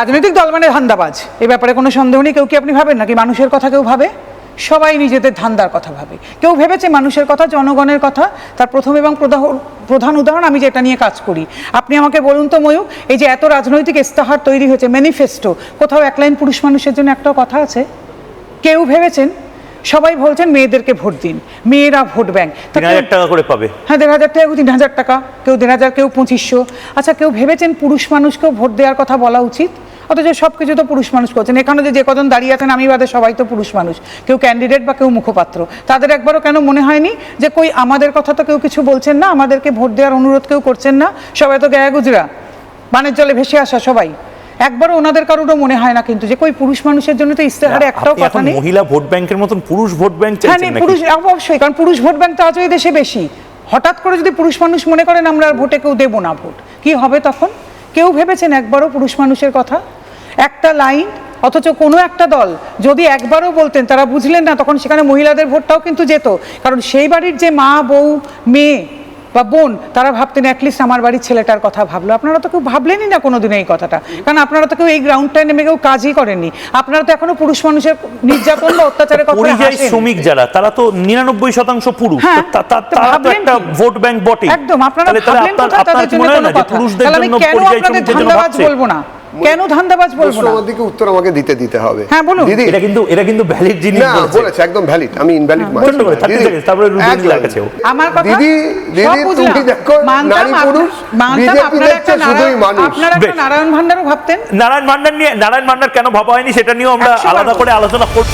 রাজনৈতিক দল মানে ধান্দাবাজ, এ ব্যাপারে কোনো সন্দেহ নেই। কেউ কি আপনি ভাবেন নাকি মানুষের কথা কেউ ভাবে? সবাই নিজেদের ধান্দার কথা ভাবে। কেউ ভেবেছে মানুষের কথা, জনগণের কথা? তার প্রথম এবং প্রধান উদাহরণ আমি যেটা নিয়ে কাজ করি। আপনি আমাকে বলুন তো ময়ূক, এই যে এত রাজনৈতিক ইস্তাহার তৈরি হয়েছে, ম্যানিফেস্টো, কোথাও এক লাইন পুরুষ মানুষের জন্য একটাও কথা আছে? কেউ ভেবেছেন? সবাই বলছেন মেয়েদেরকে ভোট দিন, মেয়েরা ভোট ব্যাংক। ৩,০০০ টাকা করে পাবে। হ্যাঁ, ১,৫০০ টাকা, ৩,০০০ টাকা, কেউ ১,৫০০, কেউ ২৫০০। আচ্ছা, কেউ ভেবেছেন পুরুষ মানুষকেও ভোট দেওয়ার কথা বলা উচিত? অথচ সব কিছু তো পুরুষ মানুষ করছেন। এখানে যে কজন দাঁড়িয়ে আছেন আমি বাদে সবাই তো পুরুষ মানুষ, কেউ ক্যান্ডিডেট বা কেউ মুখপাত্র। তাদের একবারও কেন মনে হয়নি যে কই আমাদের কথা তো কেউ কিছু বলছেন না, আমাদেরকে ভোট দেওয়ার অনুরোধ কেউ করছেন না? সবাই তো গায়ে গুজরা, বানের জলে ভেসে আসা সবাই। একবারও ওনাদের কারোরও মনে হয় না কিন্তু যে কই পুরুষ মানুষের জন্য তো ইস্তেহারে একটাও কথা নেই। মহিলা ভোট ব্যাংকের মতন পুরুষ ভোট ব্যাংক চাইছেন নাকি? পুরুষ অবশ্যই, কারণ পুরুষ ভোট ব্যাংক তো আজও এই দেশে বেশি। হঠাৎ করে যদি পুরুষ মানুষ মনে করেন আমরা আর ভোটে কেউ দেবো না ভোট, কি হবে তখন? কেউ ভেবেছেন একবারও পুরুষ মানুষের কথা? একটা লাইন, অথচ কোনো একটা দল যদি একবারও বলতেন, তারা বুঝলেন না, তখন সেখানে মহিলাদের ভোটটাও কিন্তু যেত। কারণ সেই বাড়ির যে মা, বউ, মেয়ে বা বোন, তারা ভাবতেন অ্যাটলিস্ট আমার বাড়ির ছেলেটার কথা ভাবলো। আপনারা তো কেউ ভাবলেনই না কোনোদিন এই কথাটা, কারণ আপনারা তো কেউ এই গ্রাউন্ডটায় নেমে কেউ কাজই করেননি। আপনারা তো এখনো পুরুষ মানুষের নির্যাতন বা অত্যাচারের কথা পরিযায়ী শ্রমিক যারা, তারা তো ৯৯% পুরুষ, তারা তো একটা ভোট ব্যাংক বটে। একদম, আপনারা ভাবলেন কোথায় তাদের জন্য কোনো কথা? তাহলে আমি কেন আপনাদের ধান্দাবাজ বলবো না? কেন ধান্দাবাজ বলবো না? আমাদেরকে উত্তর আমাকে দিতে হবে। হ্যাঁ বলুন। দিদি, এটা কিন্তু ভ্যালিড জিনিস বলেছে, একদম ভ্যালিড। আমি ইনভ্যালিড মানে তারপরে রুবিনের কাছে আমার কথা দিদি তুমি দেখো, নারী পুরুষ বিজেপি দেখছে শুধুই মানুষ। আপনারা নারায়ণ ভান্ডারও ভাবতেন। নারায়ণ ভান্ডার কেন ভাবা হয়নি সেটা নিয়েও আমরা আলাদা করে আলোচনা করব।